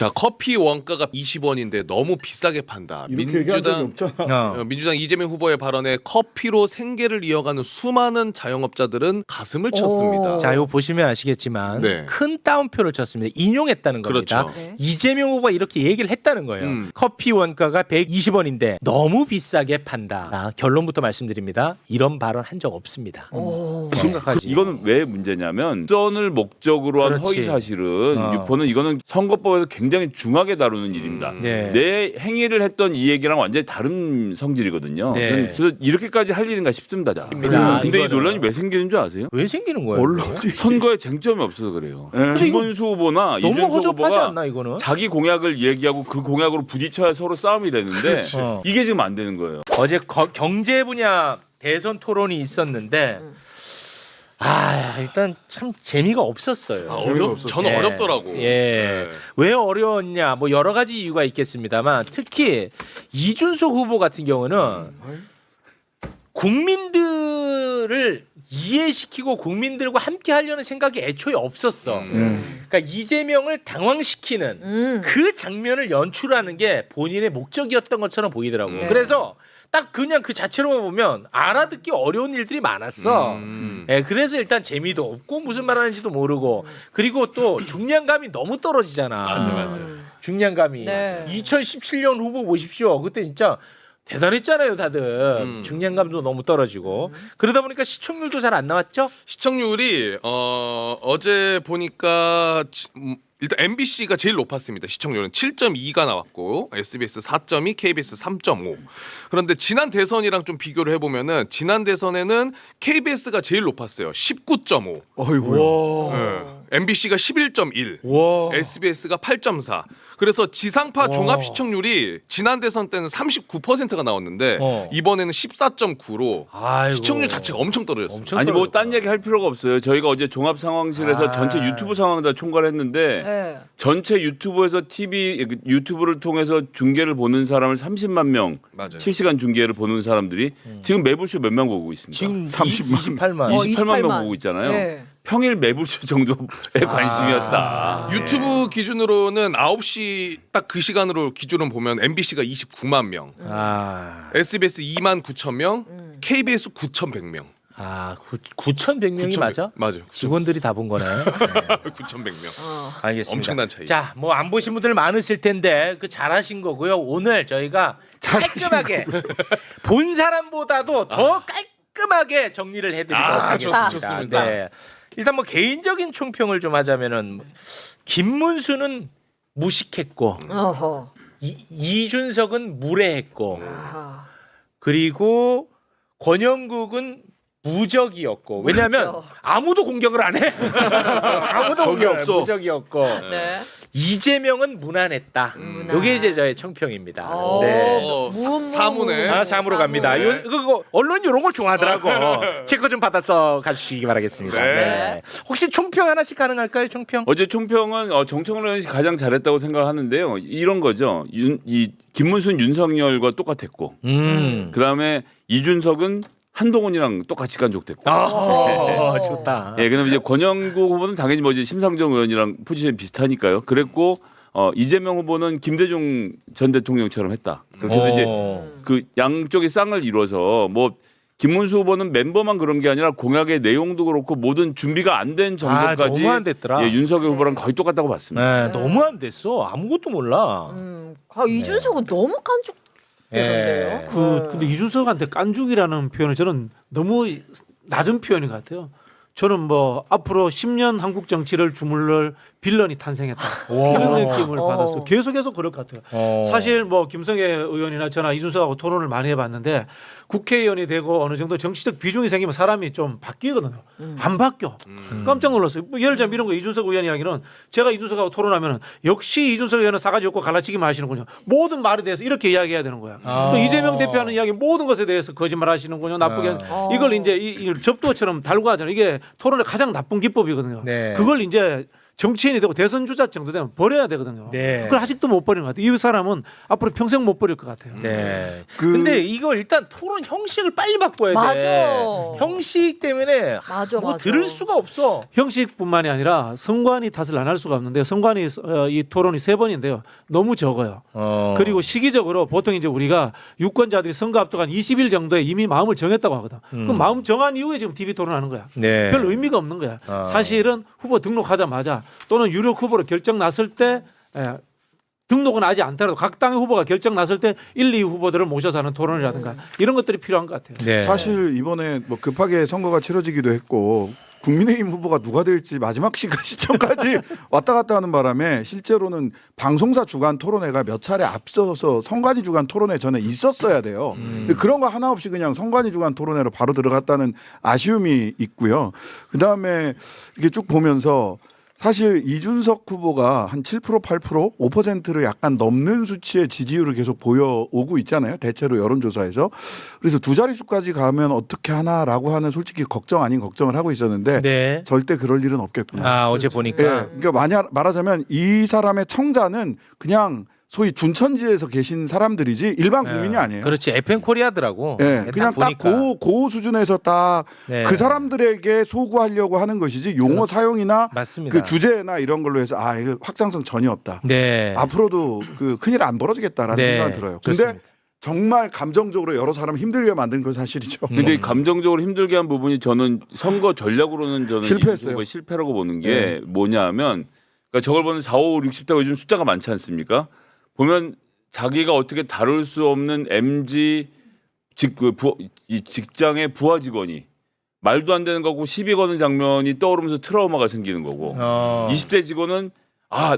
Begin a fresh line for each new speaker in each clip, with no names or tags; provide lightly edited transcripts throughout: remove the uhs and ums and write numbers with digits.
자, 커피 원가가 20원인데 너무 비싸게 판다.
이렇게 얘기한 적이 없잖아.
민주당 이재명 후보의 발언에 커피로 생계를 이어가는 수많은 자영업자들은 가슴을 쳤습니다.
자, 이거 보시면 아시겠지만
네.
큰 따옴표를 쳤습니다. 인용했다는 겁니다.
그렇죠.
네.
이재명 후보가 이렇게 얘기를 했다는 거예요. 커피 원가가 120원인데 너무 비싸게 판다. 자, 결론부터 말씀드립니다. 이런 발언 한 적 없습니다. 심각하지.
이거는 왜 문제냐면 선을 목적으로 한
그렇지.
허위 사실은 유포는 이거는 선거법에서 굉장히 중하게 다루는 일입니다.
네.
내 행위를 했던 이 얘기랑 완전히 다른 성질이거든요.
네.
저는 그래서 이렇게까지 할 일인가 싶습니다. 자.
입니다.
근데 이
이거는.
논란이 왜 생기는 줄 아세요?
왜 생기는 거예요?
선거에 쟁점이 없어서 그래요.
네.
김문수 후보나
너무
이준석
허접하지
후보가
않나 이거는?
자기 공약을 얘기하고 그 공약으로 부딪혀야 서로 싸움이 되는데
어.
이게 지금 안 되는 거예요.
어제 경제 분야 대선 토론이 있었는데 일단 참 재미가 없었어요.
저는
예.
어렵더라고.
예.
네.
왜 어려웠냐? 뭐 여러 가지 이유가 있겠습니다만 특히 이준석 후보 같은 경우는 국민들을 이해시키고 국민들과 함께 하려는 생각이 애초에 없었어. 그러니까 이재명을 당황시키는 그 장면을 연출하는 게 본인의 목적이었던 것처럼 보이더라고요.
네.
그래서 딱 그냥 그 자체로만 보면 알아듣기 어려운 일들이 많았어. 예, 그래서 일단 재미도 없고 무슨 말 하는지도 모르고 그리고 또 중량감이 너무 떨어지잖아.
맞아.
중량감이.
네.
2017년 후보 보십시오. 그때 진짜 대단했잖아요, 다들. 중량감도 너무 떨어지고. 그러다 보니까 시청률도 잘 안 나왔죠?
시청률이 어제 보니까 일단 MBC가 제일 높았습니다. 시청률은 7.2가 나왔고 SBS 4.2, KBS 3.5. 그런데 지난 대선이랑 좀 비교를 해보면은 지난 대선에는 KBS가 제일 높았어요. 19.5.
어이구.
MBC가 11.1.
와.
SBS가 8.4. 그래서 지상파 종합 시청률이 지난 대선 때는 39%가 나왔는데 이번에는 14.9로
아이고.
시청률 자체가 엄청 떨어졌습니다.
아니 뭐 딴 얘기 할 필요가 없어요. 저희가 어제 종합 상황실에서 전체 유튜브 상황 다 총괄 했는데
네.
전체 유튜브에서 유튜브를 통해서 중계를 보는 사람을 30만 명
맞아요.
실시간 중계를 보는 사람들이 지금 매불쇼 몇 명 보고 있습니까?
지금
28만
28만.
명 보고 있잖아요.
네.
평일 매불쇼 정도의 관심이었다.
유튜브 기준으로는 9시 딱 그 시간으로 기준으로 보면 MBC가 29만 명, SBS 2만 9천 명, KBS 9,100명.
9,100명이 맞아?
맞아요.
직원들이 다 본 거네.
9,100명.
알겠습니다.
엄청난 차이.
자, 뭐 안 보신 분들 많으실 텐데 그 잘하신 거고요. 오늘 저희가 깔끔하게 본 사람보다도 더 깔끔하게 정리를 해드리도록 하겠습니다.
좋습니다.
네. 일단 뭐 개인적인 총평을 좀 하자면은 김문수는 무식했고
어허.
이준석은 무례했고
아하.
그리고 권영국은 무적이었고 왜냐하면
무적.
아무도 공격을 안 해. 아무도 공격
없어.
무적이었고
네.
이재명은 무난했다.
무난.
요게 이제 저의 청평입니다.
어,
네.
사무네.
사무로 갑니다.
네.
그거 언론 이런 걸 좋아하더라고. 체크 좀 받아서 가주시기 바라겠습니다.
네.
네. 혹시 총평 하나씩 가능할까요? 총평?
어제 총평은 정청래 의원이 가장 잘했다고 생각하는데요. 이런 거죠. 이 김문수는 윤석열과 똑같았고, 그다음에 이준석은 한동훈이랑 똑같이 간족됐고.
좋다.
예, 그다음에 이제 권영국 후보는 당연히 뭐 이제 심상정 의원이랑 포지션이 비슷하니까요. 그랬고 이재명 후보는 김대중 전 대통령처럼 했다. 그렇게 해서 이제 그 양쪽의 쌍을 이뤄서 뭐 김문수 후보는 멤버만 그런 게 아니라 공약의 내용도 그렇고 모든 준비가 안 된 정도까지
너무 안 됐더라.
예, 윤석열 후보랑 거의 똑같다고 봤습니다.
네, 너무 안 됐어. 아무것도 몰라.
이준석은 너무 깐죽대던데요.
근데 이준석한테 깐죽이라는 표현은 저는 너무 낮은 표현인 것 같아요. 저는 뭐 앞으로 10년 한국 정치를 주물러 빌런이 탄생했다 이런 느낌을 받았어요. 계속해서 그럴 것 같아요. 사실 뭐 김성애 의원이나 저나 이준석하고 토론을 많이 해봤는데 국회의원이 되고 어느 정도 정치적 비중이 생기면 사람이 좀 바뀌거든요. 안 바뀌어. 깜짝 놀랐어요. 뭐 예를 들자면 이런 거 이준석 의원 이야기는 제가 이준석하고 토론하면 역시 이준석 의원은 싸가지 없고 갈라치기만 하시는군요. 모든 말에 대해서 이렇게 이야기해야 되는 거야. 또 이재명 대표하는 이야기 모든 것에 대해서 거짓말 하시는군요. 나쁘게 이걸 이제 이 접두처럼 달고 하잖아요. 이게 토론의 가장 나쁜 기법이거든요.
네.
그걸 이제 정치인이 되고 대선 주자 정도 되면 버려야 되거든요.
네.
그걸 아직도 못 버리는 것 같아요. 이 사람은 앞으로 평생 못 버릴 것 같아요.
네. 근데 이거 일단 토론 형식을 빨리 바꿔야 돼.
맞아.
형식 때문에
맞아,
뭐
맞아.
들을 수가 없어.
형식뿐만이 아니라 선관위 탓을 안 할 수가 없는데 선관위 이 토론이 3번인데요. 너무 적어요. 그리고 시기적으로 보통 이제 우리가 유권자들이 선거 앞두고 한 20일 정도에 이미 마음을 정했다고 하거든. 그럼 마음 정한 이후에 지금 TV 토론하는 거야.
네.
별 의미가 없는 거야. 사실은 후보 등록하자마자 또는 유력 후보로 결정 났을 때 등록은 하지 않더라도 각 당의 후보가 결정 났을 때 1, 2 후보들을 모셔서 하는 토론이라든가 이런 것들이 필요한 것 같아요.
네.
사실 이번에 뭐 급하게 선거가 치러지기도 했고 국민의힘 후보가 누가 될지 마지막 시점까지 왔다 갔다 하는 바람에 실제로는 방송사 주간 토론회가 몇 차례 앞서서 선관위 주간 토론회 전에 있었어야 돼요. 근데 그런 거 하나 없이 그냥 선관위 주간 토론회로 바로 들어갔다는 아쉬움이 있고요. 그다음에 이렇게 쭉 보면서 사실 이준석 후보가 한 7%, 8%, 5%를 약간 넘는 수치의 지지율을 계속 보여오고 있잖아요. 대체로 여론조사에서. 그래서 두 자릿수까지 가면 어떻게 하나라고 하는 솔직히 걱정 아닌 걱정을 하고 있었는데
네.
절대 그럴 일은 없겠구나.
아, 어제
예,
보니까.
그러니까 말하자면 이 사람의 청자는 그냥 소위 둔천지에서 계신 사람들이지 일반 국민이 아니에요.
그렇지. FM 코리아더라고.
예, 그냥 딱 고 수준에서 딱 그
네.
사람들에게 소구하려고 하는 것이지 용어 사용이나
맞습니다.
그 주제나 이런 걸로 해서 이거 확장성 전혀 없다.
네.
앞으로도 그 큰일 안 벌어지겠다라는
네,
생각이 들어요. 근데
그렇습니다.
정말 감정적으로 여러 사람 힘들게 만든 건 사실이죠.
근데 감정적으로 힘들게 한 부분이 저는 선거 전략으로는 저는
실패했어요.
이 실패라고 보는 게 뭐냐면 그러니까 저걸 보는 4, 5, 60대가 요즘 숫자가 많지 않습니까? 보면 자기가 어떻게 다룰 수 없는 MZ 이 직장의 부하 직원이 말도 안 되는 거고 시비 거는 장면이 떠오르면서 트라우마가 생기는 거고 20대 직원은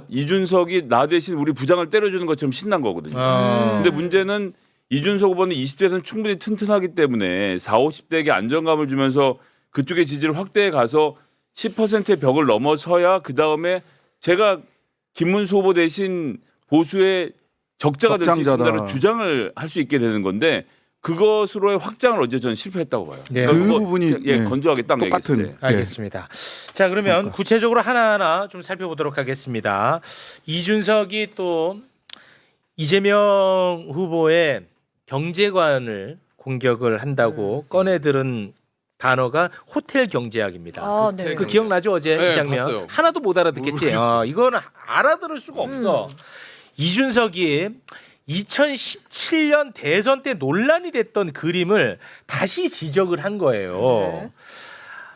이준석이 나 대신 우리 부장을 때려주는 것처럼 신난 거거든요. 근데 문제는 이준석 후보는 20대에서는 충분히 튼튼하기 때문에 4, 50대에게 안정감을 주면서 그쪽의 지지를 확대해 가서 10%의 벽을 넘어서야 그 다음에 제가 김문수 후보 대신 보수의 적자가 될 수
적장자다.
있다는 주장을 할 수 있게 되는 건데 그것으로의 확장을 어제 저는 실패했다고 봐요.
네.
그
그거
부분이
건조하게 딱
똑같은
얘기했을 때.
알겠습니다. 자, 그러면 구체적으로 하나하나 좀 살펴보도록 하겠습니다. 이준석이 또 이재명 후보의 경제관을 공격을 한다고 꺼내들은 단어가 호텔 경제학입니다.
아, 네.
그 기억나죠? 어제
네,
이 장면
봤어요.
하나도 못 알아듣겠지. 이거는 알아들을 수가 없어. 이준석이 2017년 대선 때 논란이 됐던 그림을 다시 지적을 한 거예요.
네.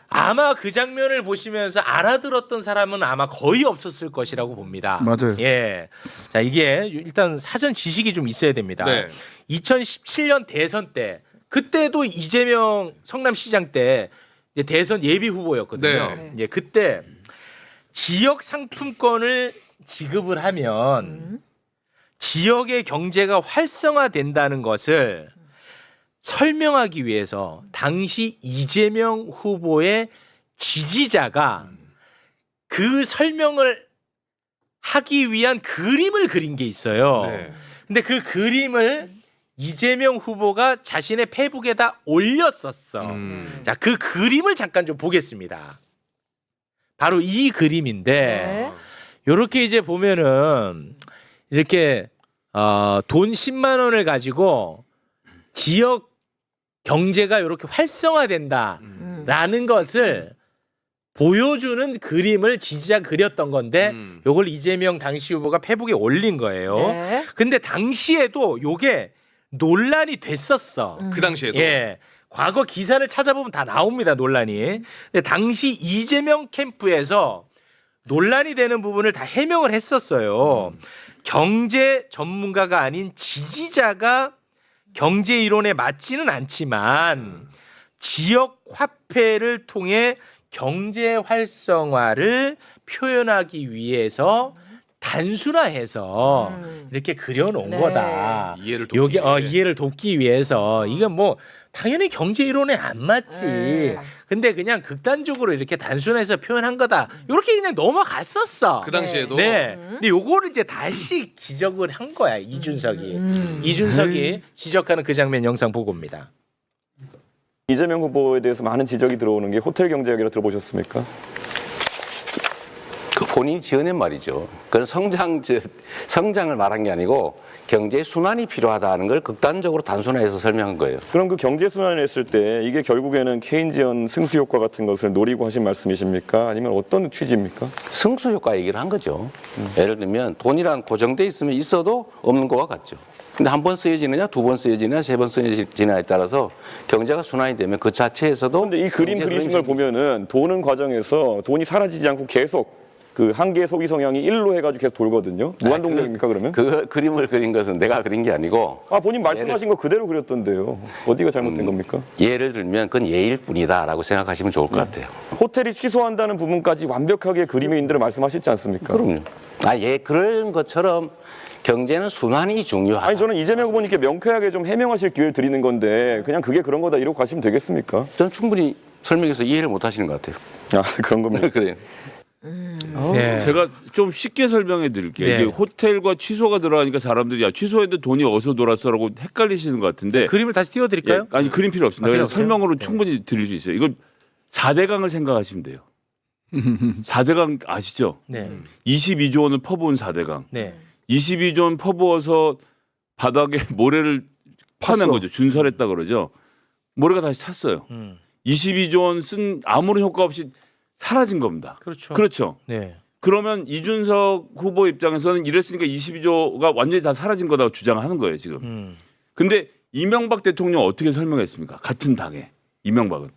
아마 그 장면을 보시면서 알아들었던 사람은 아마 거의 없었을 것이라고 봅니다.
맞아요.
예. 자, 이게 일단 사전 지식이 좀 있어야 됩니다.
네.
2017년 대선 때 그때도 이재명 성남시장 때 이제 대선 예비 후보였거든요.
네.
예, 그때 지역 상품권을 지급을 하면 지역의 경제가 활성화된다는 것을 설명하기 위해서 당시 이재명 후보의 지지자가 그 설명을 하기 위한 그림을 그린 게 있어요.
네.
근데 그 그림을 이재명 후보가 자신의 페이북에다 올렸었어. 자, 그 그림을 잠깐 좀 보겠습니다. 바로 이 그림인데
네.
요렇게 이제 보면은 이렇게 돈 10만 원을 가지고 지역 경제가 이렇게 활성화된다라는 것을 보여주는 그림을 지지자가 그렸던 건데 요걸 이재명 당시 후보가 페북에 올린 거예요.
네.
근데 당시에도 요게 논란이 됐었어.
그 당시에도.
예. 과거 기사를 찾아보면 다 나옵니다, 논란이. 근데 당시 이재명 캠프에서 논란이 되는 부분을 다 해명을 했었어요. 경제 전문가가 아닌 지지자가 경제 이론에 맞지는 않지만 지역 화폐를 통해 경제 활성화를 표현하기 위해서 단순화해서 이렇게 그려놓은
네.
거다.
이해를 돕기
요게
위해.
이해를 돕기 위해서 이건 뭐 당연히 경제 이론에 안 맞지.
네.
근데 그냥 극단적으로 이렇게 단순해서 표현한 거다. 이렇게 그냥 넘어갔었어.
그 당시에도.
네. 근데 요거를 이제 다시 지적을 한 거야, 이준석이.
네.
이준석이 지적하는 그 장면 영상 보고입니다.
이재명 후보에 대해서 많은 지적이 들어오는 게 호텔 경제학이라 들어보셨습니까?
그 본인이 지어낸 말이죠. 그건 성장을 말한 게 아니고 경제 순환이 필요하다는 걸 극단적으로 단순화해서 설명한 거예요.
그럼 그 경제 순환을 했을 때 이게 결국에는 케인지언 승수 효과 같은 것을 노리고 하신 말씀이십니까? 아니면 어떤 취지입니까?
승수 효과 얘기를 한 거죠. 예를 들면 돈이란 고정돼 있으면 있어도 없는 거와 같죠. 근데 한 번 쓰여지느냐, 두 번 쓰여지느냐, 세 번 쓰여지느냐에 따라서 경제가 순환이 되면 그 자체에서도.
그런데 이 그림 그리신 걸 보면은 도는 과정에서 돈이 사라지지 않고 계속 그 한계 소비 성향이 1로 해가지고 계속 돌거든요. 무한 동력입니까 그러면?
그 그림을 그린 것은 내가 그린 게 아니고.
아 본인 말씀하신 거 그대로 그렸던데요. 어디가 잘못된 겁니까?
예를 들면 그건 예일 뿐이다라고 생각하시면 좋을 것 같아요.
호텔이 취소한다는 부분까지 완벽하게 그림의 인들을 말씀하시지 않습니까?
그럼요. 예, 그런 것처럼 경제는 순환이 중요하다.
아니 저는 이재명 후보님께 명쾌하게 좀 해명하실 기회를 드리는 건데 그냥 그게 그런 거다 이러고 가시면 되겠습니까?
저는 충분히 설명해서 이해를 못 하시는 것 같아요.
아 그런 겁니다.
그래요.
네.
제가 좀 쉽게 설명해 드릴게요.
네.
이게 호텔과 취소가 들어가니까 사람들이 야 취소했는데 돈이 어디서 돌았어라고 헷갈리시는 것 같은데
그림을 다시 띄워드릴까요?
예, 아니 그림 필요 없습니다.
필요
그냥
없어요?
설명으로
네.
충분히 드릴 수 있어요. 이건 4대강을 생각하시면 돼요. 4대강 아시죠?
네.
22조 원을 퍼부은 4대강.
네.
22조 원 퍼부어서 바닥에 모래를 파낸
팠어.
거죠. 준설했다 그러죠. 모래가 다시 찼어요. 22조 원 쓴 아무런 효과 없이 사라진 겁니다.
그렇죠.
그렇죠.
네.
그러면 이준석 후보 입장에서는 이랬으니까 22조가 완전히 다 사라진 거라고 주장하는 거예요, 지금. 근데 이명박 대통령 어떻게 설명했습니까? 같은 당에 이명박은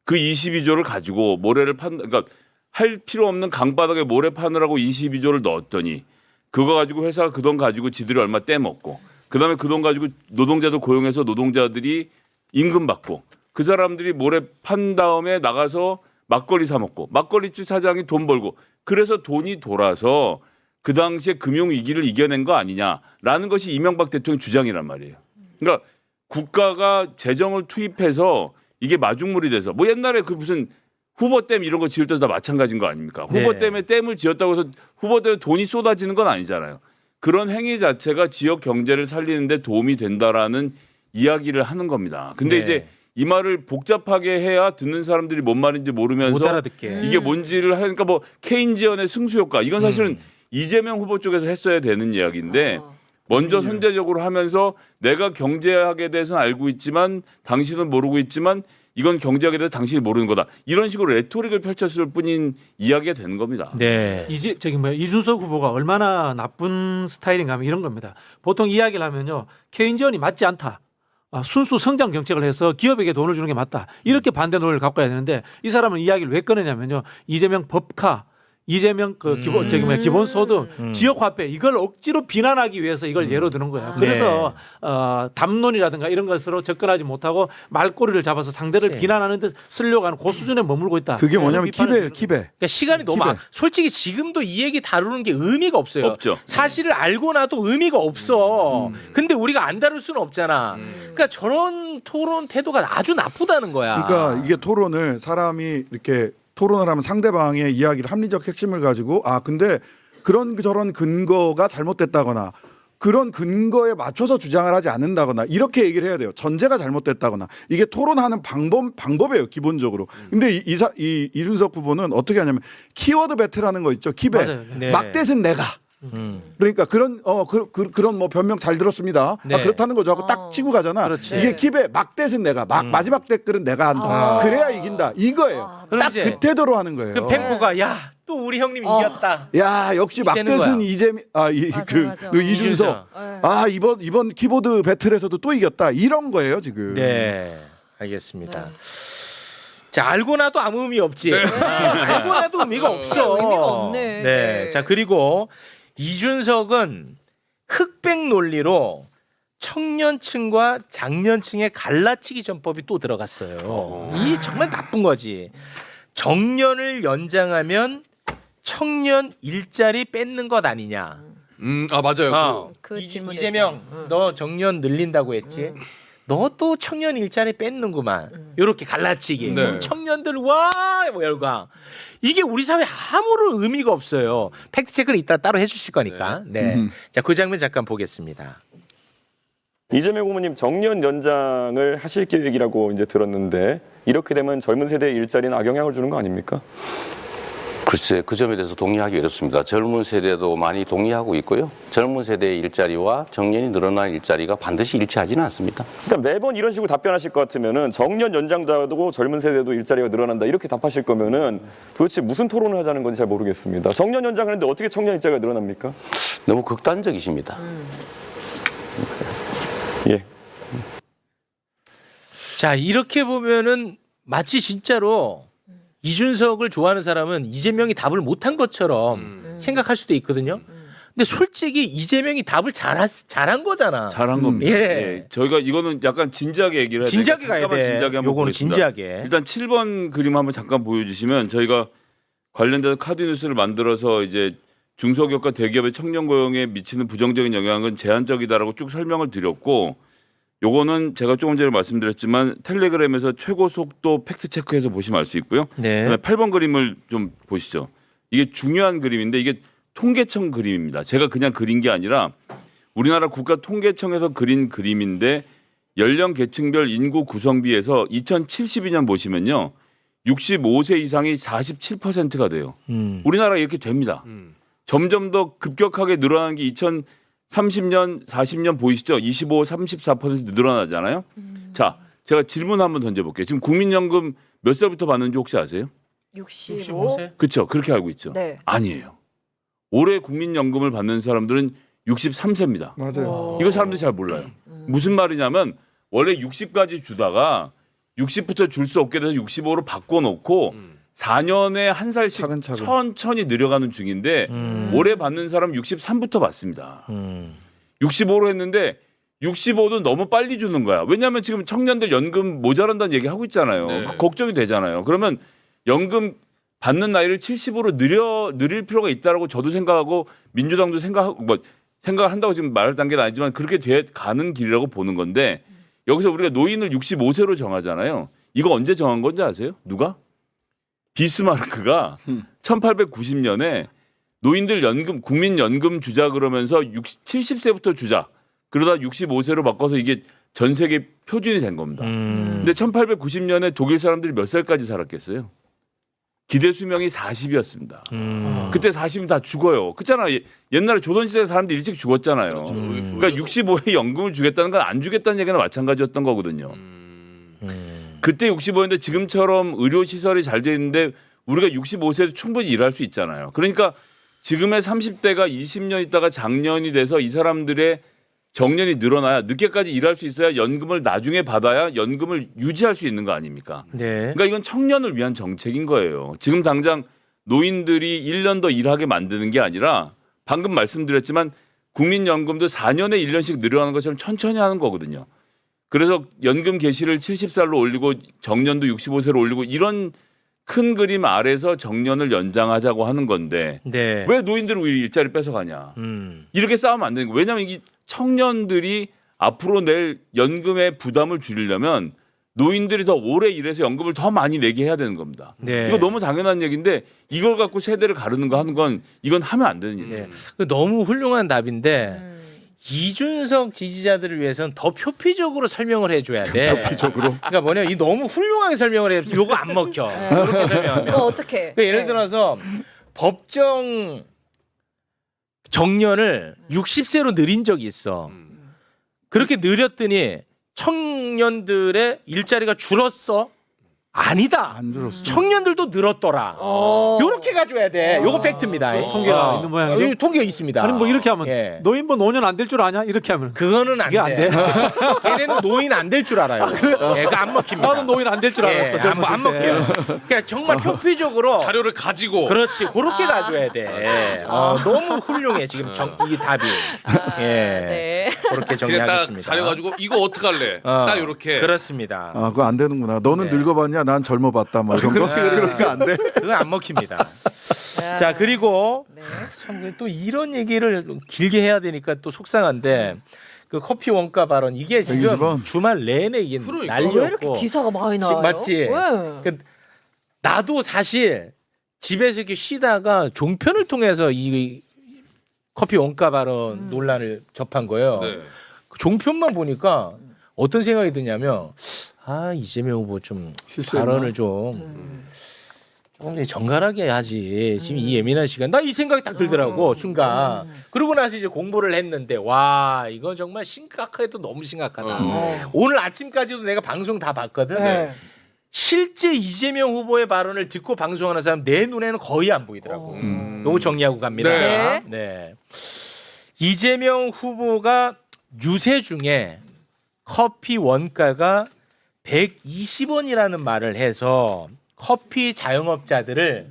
그 22조를 가지고 모래를 그러니까 할 필요 없는 강바닥에 모래 파느라고 22조를 넣었더니 그거 가지고 회사가 그 돈 가지고 지들이 얼마 떼먹고 그다음에 그 돈 가지고 노동자들 고용해서 노동자들이 임금 받고 그 사람들이 모래 판 다음에 나가서 막걸리 사 먹고 막걸리집 사장이 돈 벌고 그래서 돈이 돌아서 그 당시에 금융위기를 이겨낸 거 아니냐라는 것이 이명박 대통령 주장이란 말이에요. 그러니까 국가가 재정을 투입해서 이게 마중물이 돼서 뭐 옛날에 그 무슨 후보댐 이런 거 지을 때도 다 마찬가지인 거 아닙니까?
네.
후보댐에 댐을 지었다고 해서 후보댐에 돈이 쏟아지는 건 아니잖아요. 그런 행위 자체가 지역 경제를 살리는 데 도움이 된다라는 이야기를 하는 겁니다. 근데
네.
이제 이 말을 복잡하게 해야 듣는 사람들이 뭔 말인지 모르면서
못 알아듣게.
이게 뭔지를 하니까 뭐 케인지언의 승수 효과 이건 사실은 이재명 후보 쪽에서 했어야 되는 이야기인데 먼저 선제적으로 하면서 내가 경제학에 대해서는 알고 있지만 당신은 모르고 있지만 이건 경제학에 대해서 당신이 모르는 거다. 이런 식으로 레토릭을 펼쳤을 뿐인 이야기가 되는 겁니다.
네.
이준석 후보가 얼마나 나쁜 스타일인가 하면 이런 겁니다. 보통 이야기를 하면요. 케인지언이 맞지 않다. 순수 성장 정책을 해서 기업에게 돈을 주는 게 맞다. 이렇게 반대 논리를 갖고 와야 되는데 이 사람은 이야기를 왜 꺼내냐면요. 이재명 법카, 이재명 기본소득, 지역화폐 이걸 억지로 비난하기 위해서 이걸 예로 드는 거예요. 그래서 담론이라든가 이런 것으로 접근하지 못하고 말꼬리를 잡아서 상대를
그치.
비난하는 데 쓰려고 하는 그 수준에 머물고 있다.
그게 뭐냐면
비판을
키베예요,
드리는
키베.
그러니까 시간이 너무
기대.
솔직히 지금도 이 얘기 다루는 게 의미가 없어요.
없죠.
사실을 알고 나도 의미가 없어. 근데 우리가 안 다룰 수는 없잖아. 그러니까 저런 토론 태도가 아주 나쁘다는 거야.
그러니까 이게 토론을 사람이 이렇게 토론을 하면 상대방의 이야기를 합리적 핵심을 가지고 근데 그런 저런 근거가 잘못됐다거나 그런 근거에 맞춰서 주장을 하지 않는다거나 이렇게 얘기를 해야 돼요. 전제가 잘못됐다거나 이게 토론하는 방법이에요 기본적으로. 근데 이준석 후보는 어떻게 하냐면 키워드 배틀하는 거 있죠. 키배
맞아요.
네.
막대는 내가. 그러니까 그런 그런 뭐 변명 잘 들었습니다.
네.
그렇다는 거죠 하고 딱 치고 가잖아.
그렇지.
이게 킵에 막대는 내가 마지막 댓글은 내가 한다. 그래야 이긴다. 이거예요.
그럼
딱
이제
그 태도로 하는 거예요.
그 팽구가 야 또 우리 형님 이겼다.
야 역시
되는
막대는
거야.
이재명
맞아.
이준석 이번 키보드 배틀에서도 또 이겼다 이런 거예요 지금.
네, 알겠습니다. 자 알고 나도 아무 의미 없지. 알고 나도 의미가 없어.
의미가 없네.
네. 자 그리고 이준석은 흑백 논리로 청년층과 장년층의 갈라치기 전법이 또 들어갔어요. 이 정말 나쁜 거지. 정년을 연장하면 청년 일자리 뺏는 것 아니냐.
맞아요.
그 질문에서.
이재명 너 정년 늘린다고 했지. 너도 청년 일자리 뺏는구만. 이렇게 갈라치기.
네.
청년들 와 뭐 열광. 이게 우리 사회 아무런 의미가 없어요. 팩트 체크를 이따 따로 해주실 거니까. 네. 자, 그 장면 잠깐 보겠습니다.
이재명 후보님 정년 연장을 하실 계획이라고 이제 들었는데 이렇게 되면 젊은 세대의 일자리는 악영향을 주는 거 아닙니까?
글쎄 그 점에 대해서 동의하기 어렵습니다. 젊은 세대도 많이 동의하고 있고요. 젊은 세대의 일자리와 정년이 늘어난 일자리가 반드시 일치하지는 않습니다.
그러니까 매번 이런 식으로 답변하실 것 같으면은 정년 연장자도 젊은 세대도 일자리가 늘어난다 이렇게 답하실 거면은 도대체 무슨 토론을 하자는 건지 잘 모르겠습니다. 정년 연장하는데 어떻게 청년 일자리가 늘어납니까?
너무 극단적이십니다.
예.
자, 이렇게 보면은 마치 진짜로 이준석을 좋아하는 사람은 이재명이 답을 못한 것처럼 생각할 수도 있거든요. 근데 솔직히 이재명이 답을 잘한 거잖아.
잘한 겁니다.
예.
저희가 이거는 약간 진지하게 얘기를 해야 되니까
진지하게 가야
잠깐만
돼.
진지하게 한번
요거는
보겠습니다.
진지하게.
일단 7번 그림 한번 잠깐 보여주시면 저희가 관련돼서 카드 뉴스를 만들어서 이제 중소기업과 대기업의 청년 고용에 미치는 부정적인 영향은 제한적이다라고 쭉 설명을 드렸고 요거는 제가 조금 전에 말씀드렸지만 텔레그램에서 최고 속도 팩스 체크해서 보시면 알 수 있고요.
네.
그다음에 8번 그림을 좀 보시죠. 이게 중요한 그림인데 이게 통계청 그림입니다. 제가 그냥 그린 게 아니라 우리나라 국가통계청에서 그린 그림인데 연령 계층별 인구 구성비에서 2072년 보시면요. 65세 이상이 47%가 돼요. 우리나라 이렇게 됩니다. 점점 더 급격하게 늘어나는 게 2030년, 40년 보이시죠? 25, 34% 늘어나잖아요. 자, 제가 질문 한번 던져볼게요. 지금 국민연금 몇 살부터 받는지 혹시 아세요?
65.
그렇죠. 그렇게 알고 있죠.
네.
아니에요. 올해 국민연금을 받는 사람들은 63세입니다.
맞아요.
이거 사람들이 잘 몰라요. 무슨 말이냐면 원래 60까지 주다가 60부터 줄 수 없게 돼서 65로 바꿔놓고 4년에 한 살씩
차근차근.
천천히 늘어가는 중인데 올해 받는 사람 63부터 받습니다. 65로 했는데 65도 너무 빨리 주는 거야. 왜냐하면 지금 청년들 연금 모자란다는 얘기 하고 있잖아요.
네.
걱정이 되잖아요. 그러면 연금 받는 나이를 70으로 늘릴 필요가 있다라고 저도 생각하고 민주당도 생각한다고 지금 말할 단계는 아니지만 그렇게 가는 길이라고 보는 건데 여기서 우리가 노인을 65세로 정하잖아요. 이거 언제 정한 건지 아세요? 누가? 비스마르크가 1890년에 노인들 연금 국민연금 주자 그러면서 70세부터 주자. 그러다 65세로 바꿔서 이게 전 세계 표준이 된 겁니다. 근데 1890년에 독일 사람들이 몇 살까지 살았겠어요? 기대 수명이 40이었습니다. 그때 40이면 다 죽어요. 그렇잖아. 옛날에 조선시대 사람들이 일찍 죽었잖아요. 그러니까 65에 연금을 주겠다는 건 안 주겠다는 얘기나 마찬가지였던 거거든요. 그때 65인데 지금처럼 의료 시설이 잘 돼 있는데 우리가 65세도 충분히 일할 수 있잖아요. 그러니까 지금의 30대가 20년 있다가 장년이 돼서 이 사람들의 정년이 늘어나야 늦게까지 일할 수 있어야 연금을 나중에 받아야 연금을 유지할 수 있는 거 아닙니까?
네.
그러니까 이건 청년을 위한 정책인 거예요. 지금 당장 노인들이 1년 더 일하게 만드는 게 아니라 방금 말씀드렸지만 국민연금도 4년에 1년씩 늘어나는 것처럼 천천히 하는 거거든요. 그래서 연금 개시를 70살로 올리고 정년도 65세로 올리고 이런 큰 그림 아래서 정년을 연장하자고 하는 건데
네.
왜 노인들을 우리 일자리 뺏어가냐. 이렇게 싸우면 안 되는 거예요. 왜냐하면 이 청년들이 앞으로 낼 연금의 부담을 줄이려면 노인들이 더 오래 일해서 연금을 더 많이 내게 해야 되는 겁니다.
네.
이거 너무 당연한 얘기인데 이걸 갖고 세대를 가르는 거 하는 건 이건 하면 안 되는 일이죠.
네. 너무 훌륭한 답인데 이준석 지지자들을 위해서는 더 표피적으로 설명을 해줘야 돼.
표피적으로.
그러니까 뭐냐, 이 너무 훌륭하게 설명을 해서 요거 안 먹혀. 그렇게 설명하면.
어떻게?
그러니까 예를 들어서 법정 정년을 60세로 늘린 적이 있어. 그렇게 늘렸더니 청년들의 일자리가 줄었어? 아니다.
안 줄었어.
청년들도 늘었더라. 요렇게 가져야 돼. 요거 팩트입니다.
통계가 있는 모양이죠?
여기 통계가 있습니다.
아니 뭐 이렇게 하면
예.
노인분 5년 안 될 줄 아냐? 이렇게 하면
그거는 안
이게 안
돼.
돼?
걔네는 노인 안 될 줄 알아요. 예, 그거 안 먹힙니다.
나도 노인 안 될 줄 알았어.
예,
젊었을
안
때.
먹혀요. 그러니까 정말 표피적으로
자료를 가지고
그렇지, 그렇게 가져야 돼. 너무 훌륭해 지금 이 답이. 예,
네.
그렇게
그냥 딱
정리하겠습니다.
자료 가지고 이거 어떡할래? 딱 이렇게
그렇습니다.
아, 그거 안 되는구나. 너는
네.
늙어봤냐? 난 젊어봤다. 뭐 이런 거. 그러니까 안 돼.
그건 안 먹힙니다. 자, 그리고
네.
참 또 이런 얘기를 길게 해야 되니까 또 속상한데 그 커피 원가 발언 이게 지금
120원?
주말 내내 이게
그러니까.
난리였고.
왜 이렇게 기사가 많이 나와요?
맞지?
왜?
그 나도 사실 집에서 이렇게 쉬다가 종편을 통해서 이 커피 원가 발언 논란을 접한 거예요.
네.
그 종편만 보니까 어떤 생각이 드냐면 이재명 후보 좀
실수했나?
발언을 좀 조금 정갈하게 하지. 지금 이 예민한 시간. 나 이 생각이 딱 들더라고 순간. 그러고 나서 이제 공부를 했는데 와 이거 정말 심각하게도 너무 심각하다. 오늘 아침까지도 내가 방송 다 봤거든.
네.
실제 이재명 후보의 발언을 듣고 방송하는 사람 내 눈에는 거의 안 보이더라고. 요거 정리하고 갑니다.
네.
네. 이재명 후보가 유세 중에 커피 원가가 120원이라는 말을 해서 커피 자영업자들을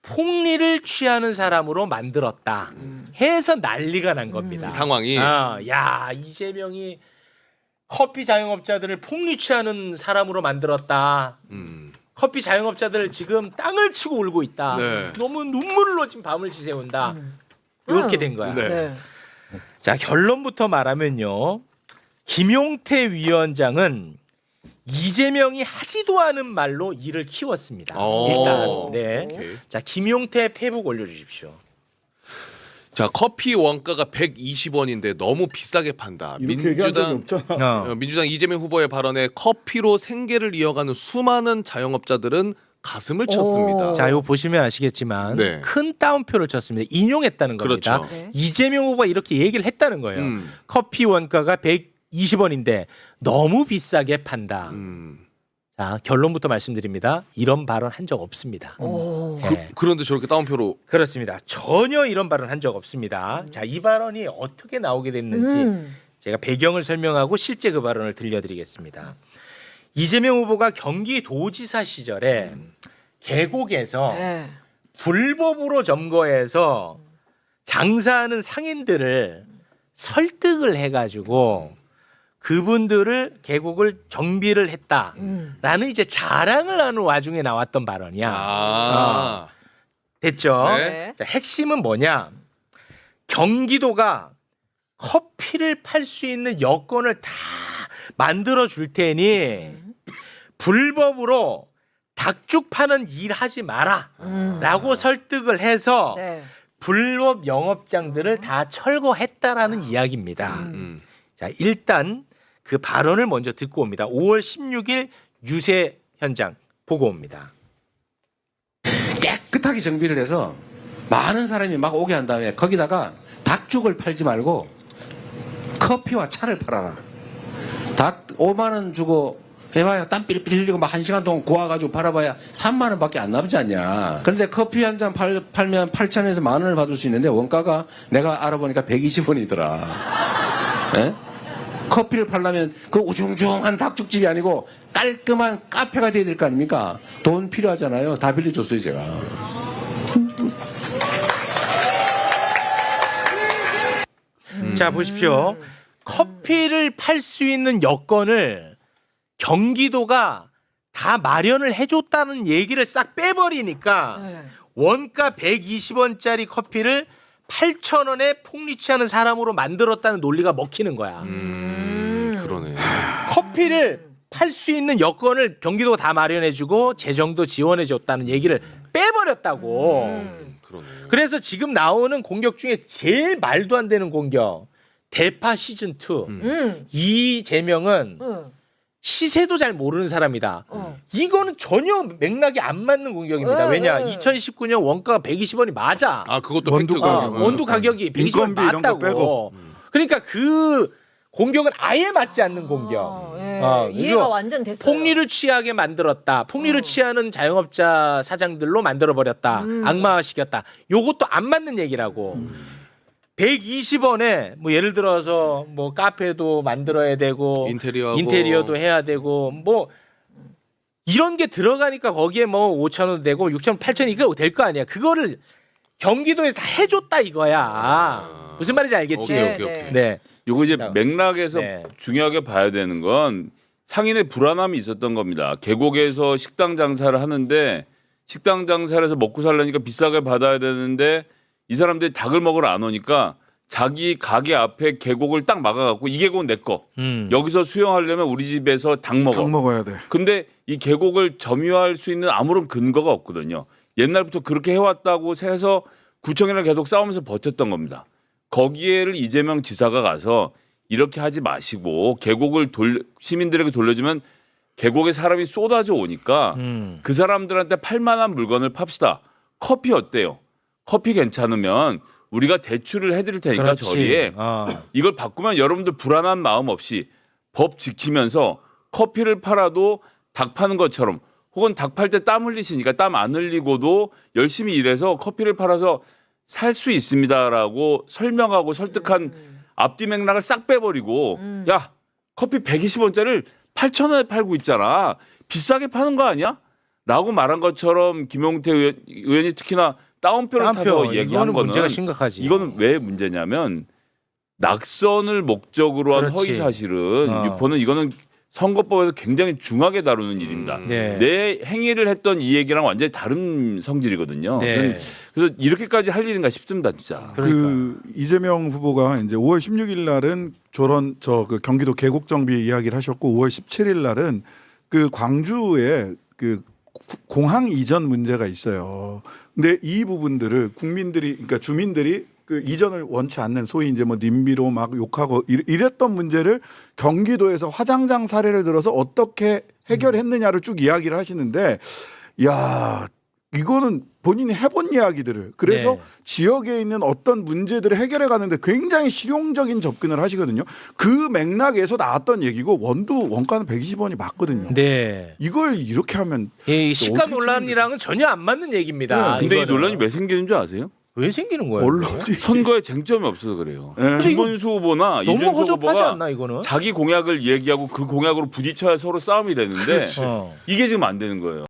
폭리를 취하는 사람으로 만들었다 해서 난리가 난 겁니다.
상황이
야 이재명이 커피 자영업자들을 폭리 취하는 사람으로 만들었다. 커피 자영업자들 지금 땅을 치고 울고 있다.
네.
너무 눈물로 지금 밤을 지새운다. 이렇게 된 거야.
네.
네.
자 결론부터 말하면요. 김용태 위원장은 이재명이 하지도 않은 말로 일을 키웠습니다. 일단 네.
오케이.
자 김용태 페북 올려주십시오.
자 커피 원가가 120원인데 너무 비싸게 판다.
이렇게 얘기한 적이 없잖아.
민주당 이재명 후보의 발언에 커피로 생계를 이어가는 수많은 자영업자들은 가슴을 쳤습니다.
자 이거 보시면 아시겠지만
네.
큰 따옴표를 쳤습니다. 인용했다는 겁니다.
그렇죠.
네.
이재명 후보가 이렇게 얘기를 했다는 거예요. 커피 원가가 120원인데 너무 비싸게 판다. 자 결론부터 말씀드립니다. 이런 발언 한 적 없습니다.
오.
네.
그런데 저렇게 따옴표로
그렇습니다. 전혀 이런 발언 한 적 없습니다. 자 이 발언이 어떻게 나오게 됐는지 제가 배경을 설명하고 실제 그 발언을 들려드리겠습니다. 이재명 후보가 경기도지사 시절에 계곡에서
네.
불법으로 점거해서 장사하는 상인들을 설득을 해가지고 그분들을 계곡을 정비를 했다라는 이제 자랑을 하는 와중에 나왔던 발언이야. 됐죠?
네.
자, 핵심은 뭐냐? 경기도가 커피를 팔 수 있는 여건을 다 만들어 줄 테니 불법으로 닭죽 파는 일 하지 마라 라고 설득을 해서
네.
불법 영업장들을 다 철거했다라는 이야기입니다. 자, 일단 그 발언을 먼저 듣고 옵니다. 5월 16일 유세 현장 보고 옵니다.
깨끗하게 정비를 해서 많은 사람이 막 오게 한 다음에 거기다가 닭죽을 팔지 말고 커피와 차를 팔아라. 닭 5만 원 주고 해봐야 땀 삘삘 흘리고 막 1시간 동안 고아가지고 팔아봐야 3만 원밖에 안 남지 않냐. 그런데 커피 한 잔 팔면 8,000원에서 10,000원을 받을 수 있는데 원가가 내가 알아보니까 120원이더라. 예? 커피를 팔려면 그 우중중한 닭죽집이 아니고 깔끔한 카페가 돼야 될 거 아닙니까? 돈 필요하잖아요. 다 빌려줬어요 제가.
자, 보십시오. 커피를 팔 수 있는 여건을 경기도가 다 마련을 해줬다는 얘기를 싹 빼버리니까
네.
원가 120원짜리 커피를 8,000원에 폭리취하는 사람으로 만들었다는 논리가 먹히는 거야.
그러네.
커피를 팔 수 있는 여건을 경기도가 다 마련해주고 재정도 지원해줬다는 얘기를 빼버렸다고.
그러네.
그래서 지금 나오는 공격 중에 제일 말도 안 되는 공격 대파 시즌 2. 이재명은 시세도 잘 모르는 사람이다. 이거는 전혀 맥락이 안 맞는 공격입니다. 왜냐? 2019년 원가가 120원이 맞아.
아 그것도
원두
팩트가.
가격.
원두 가격이 120원
인건비 이런 거
맞다고.
빼고.
그러니까 그 공격은 아예 맞지 않는 공격.
예.
이거
이해가 완전 됐어요.
폭리를 취하게 만들었다. 폭리를 취하는 자영업자 사장들로 만들어 버렸다. 악마화시켰다. 요것도 안 맞는 얘기라고. 120원에 뭐 예를 들어서 뭐 카페도 만들어야 되고
인테리어하고.
인테리어도 해야 되고 뭐 이런 게 들어가니까 거기에 뭐 5,000원 되고 6,000원, 8,000원 이거 될 거 아니야. 그거를 경기도에서 다 해줬다 이거야. 무슨 말인지 알겠지?
오케이.
네.
요거 이제
네.
맥락에서
네.
중요하게 봐야 되는 건 상인의 불안함이 있었던 겁니다. 계곡에서 식당 장사를 하는데 식당 장사를 해서 먹고 살려니까 비싸게 받아야 되는데 이 사람들이 닭을 먹으러 안 오니까 자기 가게 앞에 계곡을 딱 막아갖고 이 계곡은 내 거. 여기서 수영하려면 우리 집에서 닭 먹어.
닭 먹어야 돼.
근데 이 계곡을 점유할 수 있는 아무런 근거가 없거든요. 옛날부터 그렇게 해왔다고 해서 구청이랑 계속 싸우면서 버텼던 겁니다. 거기에를 이재명 지사가 가서 이렇게 하지 마시고 계곡을 시민들에게 돌려주면 계곡에 사람이 쏟아져 오니까 그 사람들한테 팔만한 물건을 팝시다. 커피 어때요? 커피 괜찮으면 우리가 대출을 해드릴 테니까
그렇지.
저리에 이걸 바꾸면 여러분들 불안한 마음 없이 법 지키면서 커피를 팔아도 닭 파는 것처럼 혹은 닭 팔 때 땀 흘리시니까 땀 안 흘리고도 열심히 일해서 커피를 팔아서 살 수 있습니다라고 설명하고 설득한 앞뒤 맥락을 싹 빼버리고 야 커피 120원짜리를 8,000원에 팔고 있잖아. 비싸게 파는 거 아니야? 라고 말한 것처럼 김용태 의원이 특히나 따옴표를 타서 얘기한
이거는
거는
문제가 심각하지.
이거는 왜 문제냐면 낙선을 목적으로 한
그렇지.
허위 사실은 유포는 이거는 선거법에서 굉장히 중하게 다루는 일입니다.
네.
내 행위를 했던 이 얘기랑 완전히 다른 성질이거든요.
네.
저는 그래서 이렇게까지 할 일인가 싶습니다, 진짜.
그 이재명 후보가 이제 5월 16일 날은 그 경기도 계곡 정비 이야기를 하셨고 5월 17일 날은 그 광주에 그 공항 이전 문제가 있어요. 근데 이 부분들을 국민들이 그러니까 주민들이 그 이전을 원치 않는 소위 이제 뭐 님비로 막 욕하고 이랬던 문제를 경기도에서 화장장 사례를 들어서 어떻게 해결했느냐를 쭉 이야기를 하시는데 야 이거는 본인이 해본 이야기들을 그래서
네.
지역에 있는 어떤 문제들을 해결해 가는데 굉장히 실용적인 접근을 하시거든요. 그 맥락에서 나왔던 얘기고 원가는 120원이 맞거든요.
네.
이걸 이렇게 하면
이 시가
어떻게
논란이랑은 전혀 안 맞는 얘기입니다.
근데 이
이거는.
논란이 왜 생기는 줄 아세요?
왜 생기는 거예요?
언론이
선거에 쟁점이 없어서 그래요.
네.
김문수 후보나
너무
이준석
허접하지
후보가
않나 이거는?
자기 공약을 얘기하고 그 공약으로 부딪혀야 서로 싸움이 되는데
어.
이게 지금 안 되는 거예요.